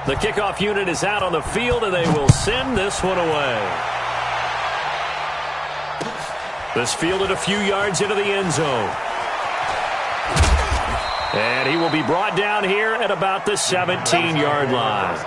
The kickoff unit is out on the field, and they will send this one away. This fielded a few yards into the end zone. And he will be brought down here at about the 17-yard line.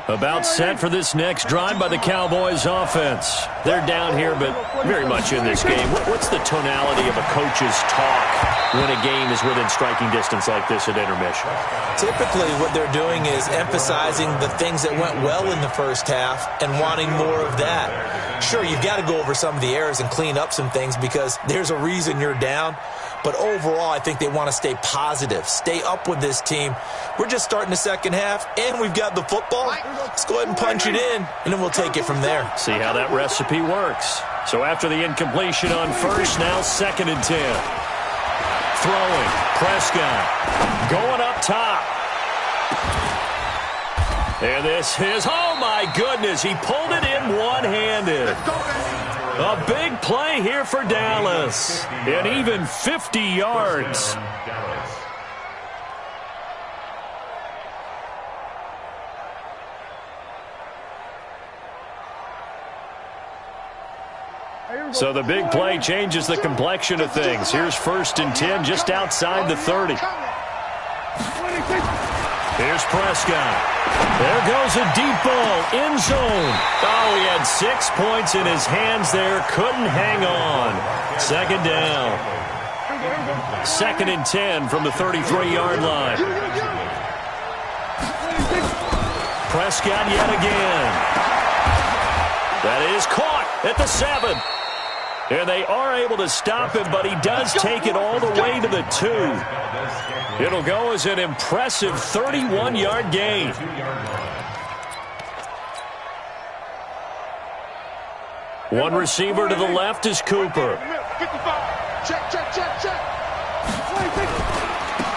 About set for this next drive by the Cowboys offense. They're down here, but very much in this game. What's the tonality of a coach's talk when a game is within striking distance like this at intermission? Typically, what they're doing is emphasizing the things that went well in the first half and wanting more of that. Sure, you've got to go over some of the errors and clean up some things because there's a reason you're down. But overall, I think they want to stay positive, stay up with this team. We're just starting the second half, and we've got the football. Let's go ahead and punch it in, and then we'll take it from there. See how that recipe works. So after the incompletion on first, now 2nd and 10. Throwing, Prescott, going up top. And this is, oh my goodness, he pulled it in one-handed. A big play here for Dallas, and even 50 yards. So the big play changes the complexion of things. Here's 1st and 10 just outside the 30. Here's Prescott. There goes a deep ball, end zone. Oh, he had 6 points in his hands there, couldn't hang on. 2nd down. 2nd and 10 from the 33-yard line. Prescott yet again. That is caught at the 7. And they are able to stop him, but he does take it all the way to the 2. It'll go as an impressive 31-yard gain. One receiver to the left is Cooper.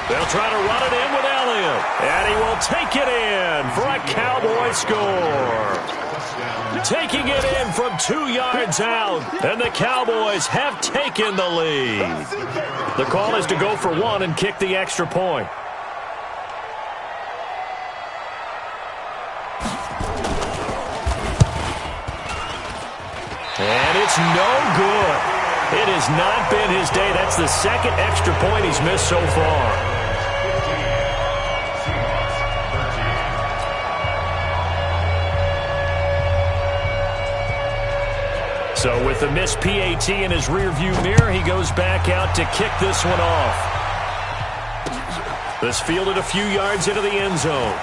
They'll try to run it in with Elliott. And he will take it in for a Cowboy score. Taking it in from 2 yards out, and the Cowboys have taken the lead. The call is to go for 1 and kick the extra point. And it's no good. It has not been his day. That's the 2nd extra point he's missed so far. So with the missed PAT in his rearview mirror, he goes back out to kick this one off. This fielded a few yards into the end zone.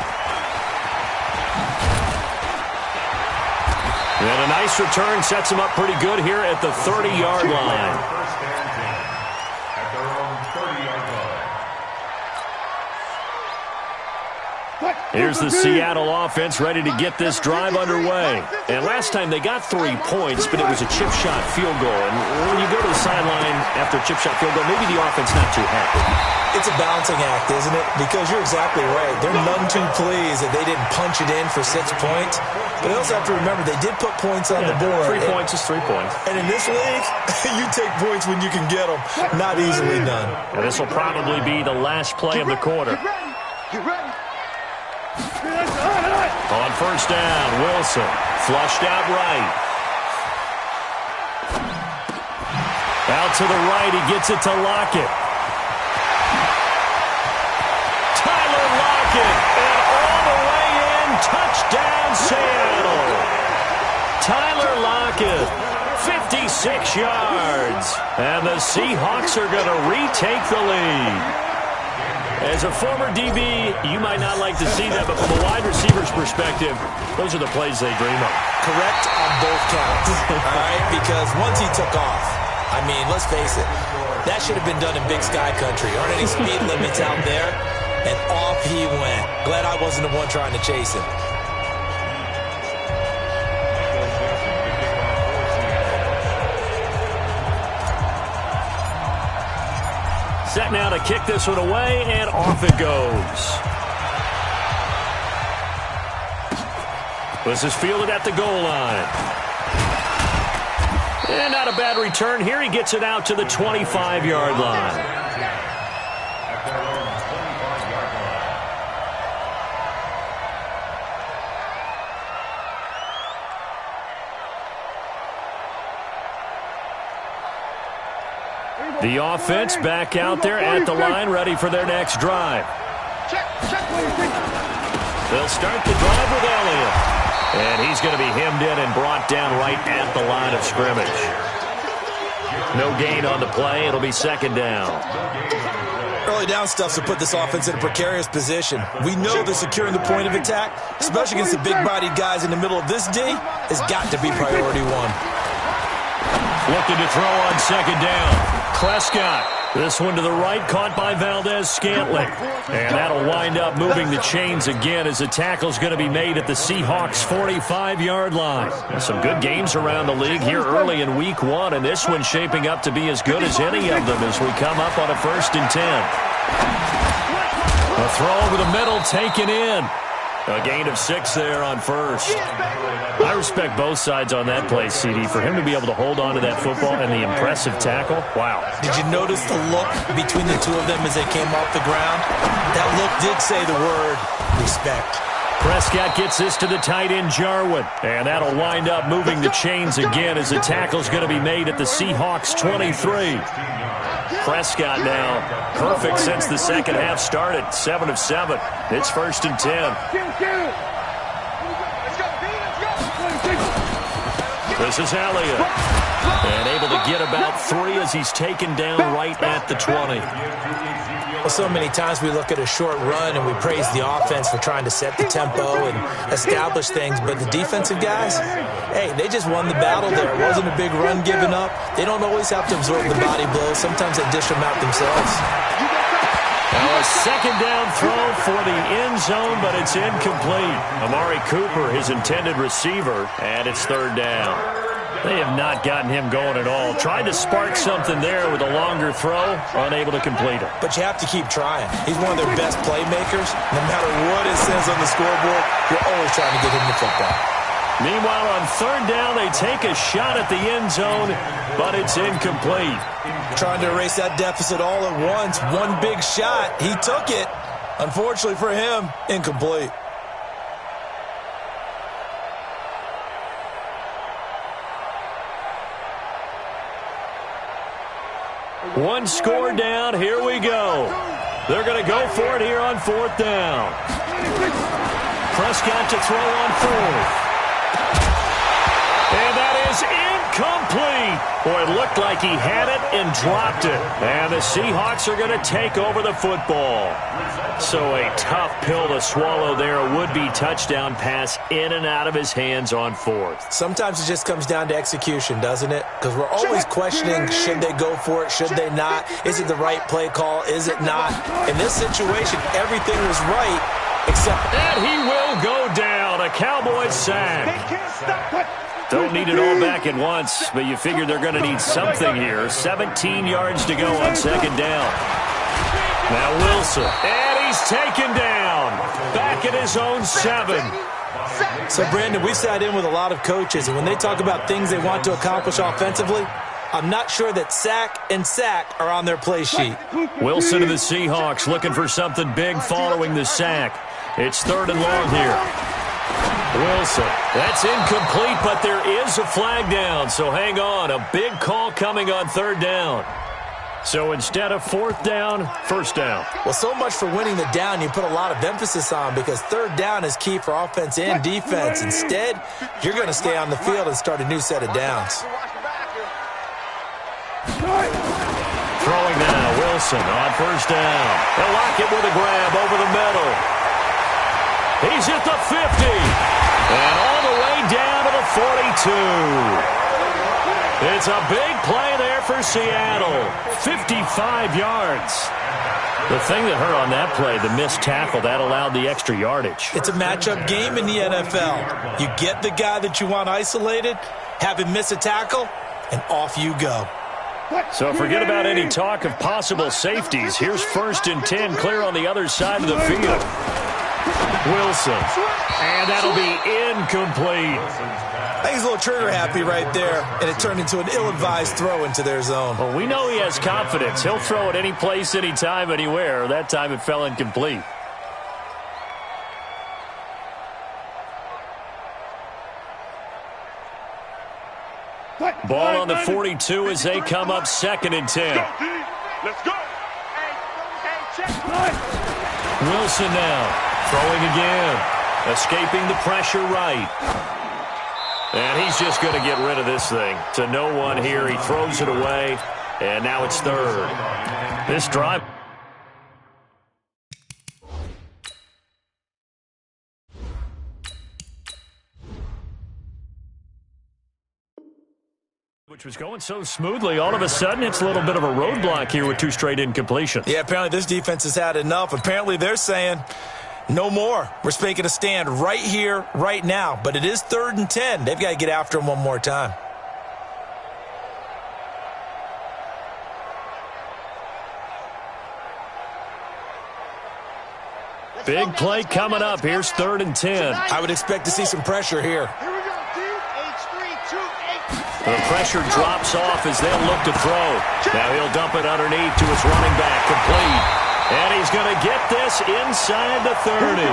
And a nice return sets him up pretty good here at the 30-yard line. Here's the Seattle offense ready to get this drive underway. And last time they got 3 points, but it was a chip shot field goal. And when you go to the sideline after a chip shot field goal, maybe the offense not too happy. It's a balancing act, isn't it? Because you're exactly right. They're none too pleased that they didn't punch it in for 6 points. But they also have to remember they did put points on the board. 3 points is 3 points. And in this league, you take points when you can get them. Not easily done. And this will probably be the last play of the quarter. Get ready. On 1st down, Wilson flushed out right. Out to the right, he gets it to Lockett. Tyler Lockett, and all the way in, touchdown Seattle. Tyler Lockett, 56 yards. And the Seahawks are going to retake the lead. As a former DB, you might not like to see that, but from a wide receiver's perspective, those are the plays they dream of. Correct on both counts, all right? Because once he took off, I mean, let's face it, that should have been done in Big Sky Country. Aren't any speed limits out there? And off he went. Glad I wasn't the one trying to chase him. Set now to kick this one away, and off it goes. This is fielded at the goal line. And not a bad return here. He gets it out to the 25-yard line. The offense back out there at the line, ready for their next drive. They'll start the drive with Elliott. And he's going to be hemmed in and brought down right at the line of scrimmage. No gain on the play. It'll be second down. Early down stuff to put this offense in a precarious position. We know that securing the point of attack, especially against the big-bodied guys in the middle of this D, has got to be priority one. Looking to throw on second down. Prescott. This one to the right, caught by Valdez-Scantling. And that'll wind up moving the chains again as the tackle's going to be made at the Seahawks' 45-yard line. Some good games around the league here early in Week 1, and this one's shaping up to be as good as any of them as we come up on a 1st and 10. A throw over the middle, taken in. A gain of 6 there on first. I respect both sides on that play, CD. For him to be able to hold on to that football and the impressive tackle, wow. Did you notice the look between the two of them as they came off the ground? That look did say the word respect. Prescott gets this to the tight end, Jarwin. And that'll wind up moving the chains again as the tackle's going to be made at the Seahawks' 23. Prescott now perfect since the second half started. 7 of 7. It's 1st and 10. This is Elliott. And able to get about 3 as he's taken down right at the 20. Well, so many times we look at a short run and we praise the offense for trying to set the tempo and establish things, but the defensive guys, hey, they just won the battle there. It wasn't a big run given up. They don't always have to absorb the body blows. Sometimes they dish them out themselves. Now a second down throw for the end zone, but it's incomplete. Amari Cooper, his intended receiver, and it's 3rd down. They have not gotten him going at all. Tried to spark something there with a longer throw, unable to complete it. But you have to keep trying. He's one of their best playmakers. No matter what it says on the scoreboard, you're always trying to get him the football. Meanwhile, on 3rd down, they take a shot at the end zone, but it's incomplete. Trying to erase that deficit all at once. One big shot. He took it. Unfortunately for him, incomplete. One score down. Here we go. They're going to go for it here on 4th down. Prescott to throw on 4th. And that is incomplete. Boy, it looked like he had it and dropped it. And the Seahawks are going to take over the football. So a tough pill to swallow there. A would-be touchdown pass in and out of his hands on 4th. Sometimes it just comes down to execution, doesn't it? Because we're always questioning, should they go for it, should they not? Is it the right play call, is it not? In this situation, everything was right, except... And he will go down. A Cowboys sack. Don't need it all back at once, but you figure they're going to need something here. 17 yards to go on 2nd down. Now Wilson, and he's taken down. Back at his own 7. So, Brandon, we sat in with a lot of coaches, and when they talk about things they want to accomplish offensively, I'm not sure that sack and sack are on their play sheet. Wilson to the Seahawks looking for something big following the sack. It's 3rd and long here. Wilson, that's incomplete, but there is a flag down, so hang on. A big call coming on 3rd down. So instead of 4th down, 1st down. Well, so much for winning the down you put a lot of emphasis on because 3rd down is key for offense and defense. Instead, you're going to stay on the field and start a new set of downs. Throwing now, Wilson on 1st down. They'll lock it with a grab over the middle. He's at the 50. And all the way down to the 42. It's a big play there for Seattle. 55 yards. The thing that hurt on that play, the missed tackle, that allowed the extra yardage. It's a matchup game in the NFL. You get the guy that you want isolated, have him miss a tackle, and off you go. So forget about any talk of possible safeties. Here's 1st and 10, clear on the other side of the field. Wilson. And that'll be incomplete. I think he's a little trigger happy right there, and it turned into an ill-advised throw into their zone. Well, we know he has confidence. He'll throw it any place, anytime, anywhere. That time it fell incomplete. Ball on the 42 as they come up 2nd and 10. Let's go. Wilson now throwing again. Escaping the pressure right. And he's just going to get rid of this thing. To no one here. He throws it away. And now it's 3rd. This drive. Which was going so smoothly, all of a sudden it's a little bit of a roadblock here with 2 straight incompletions. Yeah, apparently this defense has had enough. Apparently they're saying, no more. We're making a stand right here, right now. But it is 3rd and 10. They've got to get after him one more time. Big play coming up. Here's 3rd and 10. I would expect to see some pressure here. The pressure drops off as they'll look to throw. Now he'll dump it underneath to his running back, complete. And he's going to get this inside the 30.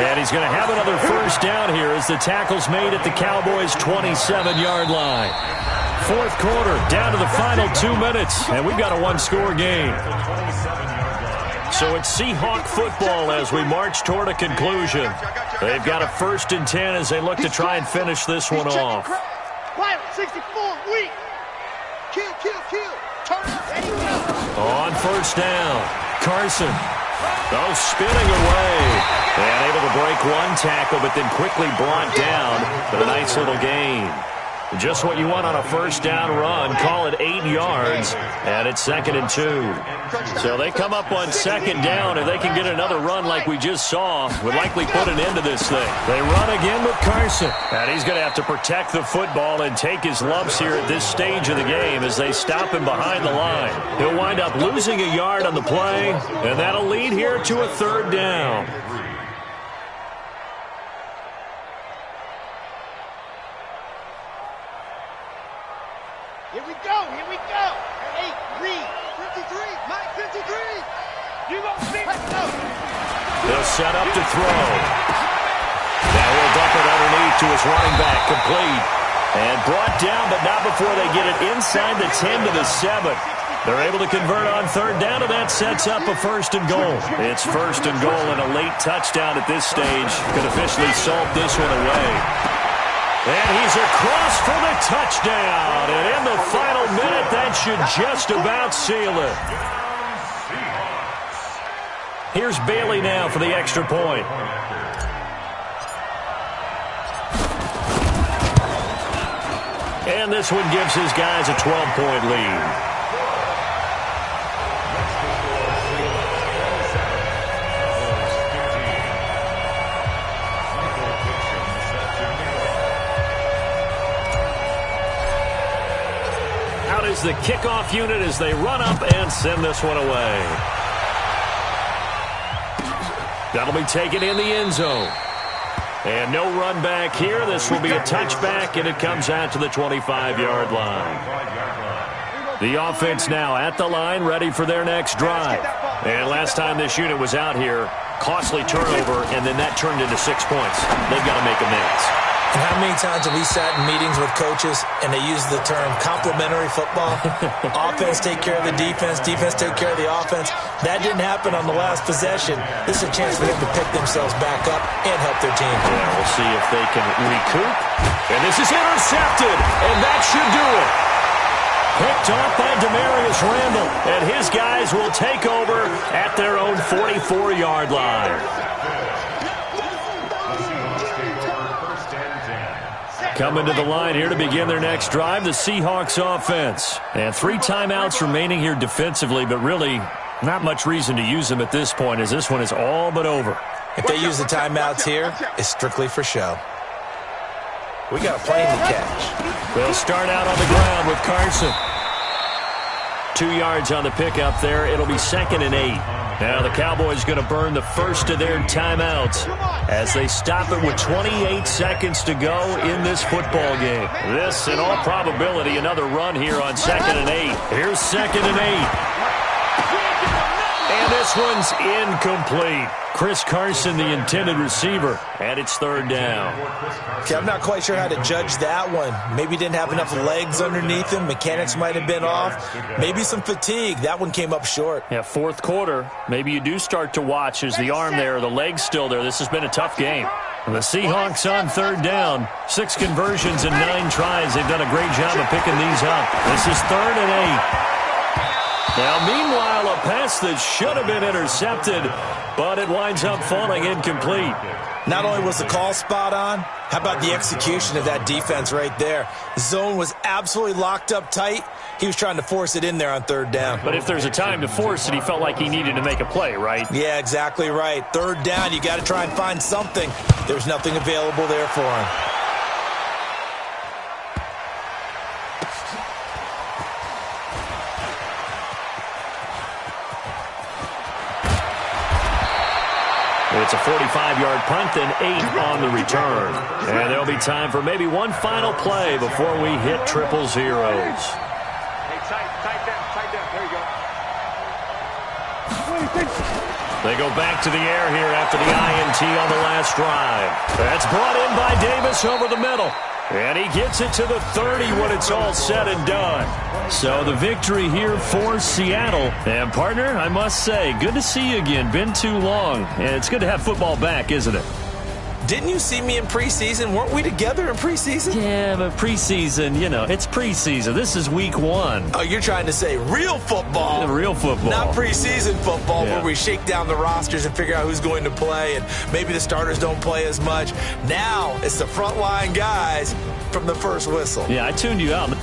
And he's going to have another 1st down here as the tackle's made at the Cowboys' 27-yard line. 4th quarter, down to the final 2 minutes, and we've got a 1-score game. So it's Seahawk football as we march toward a conclusion. They've got a 1st and 10 as they look to try and finish this one off. 64, weak. Kill. Turn up, ready, go. On 1st down, Carson. Oh, spinning away. And able to break one tackle, but then quickly brought down for a nice little gain. Just what you want on a 1st down run. Call it 8 yards, and it's 2nd and 2. So they come up on 2nd down. If they can get another run like we just saw, would likely put an end to this thing. They run again with Carson, and he's going to have to protect the football and take his lumps here at this stage of the game as they stop him behind the line. He'll wind up losing a yard on the play, and that'll lead here to a 3rd down. Here we go. 8, read. 53, Mike, 53. You gonna see it? They'll set up to throw. Now he'll dump it underneath to his running back, complete. And brought down, but not before they get it inside the 10 to the 7. They're able to convert on 3rd down, and that sets up a 1st and goal. It's 1st and goal, and a late touchdown at this stage could officially salt this one away. And he's across for the touchdown. And in the final minute, that should just about seal it. Here's Bailey now for the extra point. And this one gives his guys a 12-point lead. Is the kickoff unit as they run up and send this one away. That'll be taken in the end zone. And no run back here. This will be a touchback, and it comes out to the 25-yard line. The offense now at the line, ready for their next drive. And last time this unit was out here, costly turnover, and then that turned into 6 points. They've got to make amends. And how many times have we sat in meetings with coaches and they use the term complementary football? Offense take care of the defense, defense take care of the offense. That didn't happen on the last possession. This is a chance for them to pick themselves back up and help their team. Yeah, we'll see if they can recoup. And this is intercepted, and that should do it. Picked off by Demarius Randall, and his guys will take over at their own 44-yard line. Coming to the line here to begin their next drive, the Seahawks offense. And 3 timeouts remaining here defensively, but really not much reason to use them at this point as this one is all but over. If they use the timeouts here, it's strictly for show. We got a plane to catch. They'll start out on the ground with Carson. 2 yards on the pickup there. It'll be 2nd and 8. Now the Cowboys going to burn the first of their timeouts as they stop it with 28 seconds to go in this football game. This, in all probability, another run here on 2nd and 8. Here's 2nd and 8. And this one's incomplete. Chris Carson, the intended receiver, and it's 3rd down. Okay, I'm not quite sure how to judge that one. Maybe didn't have enough legs underneath him. Mechanics might have been off. Maybe some fatigue. That one came up short. Yeah, 4th quarter. Maybe you do start to watch as the arm there, the leg's still there. This has been a tough game. And the Seahawks on 3rd down. 6 conversions and 9 tries. They've done a great job of picking these up. This is 3rd and 8. Now, meanwhile, a pass that should have been intercepted, but it winds up falling incomplete. Not only was the call spot on, how about the execution of that defense right there? The zone was absolutely locked up tight. He was trying to force it in there on 3rd down. But if there's a time to force it, he felt like he needed to make a play, right? Yeah, exactly right. 3rd down, you got to try and find something. There's nothing available there for him. It's a 45-yard punt and 8 on the return. And there'll be time for maybe one final play before we hit triple zeros. Hey, tight down. There you go. They go back to the air here after the INT on the last drive. That's brought in by Davis over the middle. And he gets it to the 30 when it's all said and done. So the victory here for Seattle. And, partner, I must say, good to see you again. Been too long. And it's good to have football back, isn't it? Didn't you see me in preseason? Weren't we together in preseason? Yeah, but preseason, you know, it's preseason. This is week 1. Oh, you're trying to say real football. Real football. Not preseason football, Yeah. where we shake down the rosters and figure out who's going to play, and maybe the starters don't play as much. Now it's the frontline guys from the first whistle. Yeah, I tuned you out.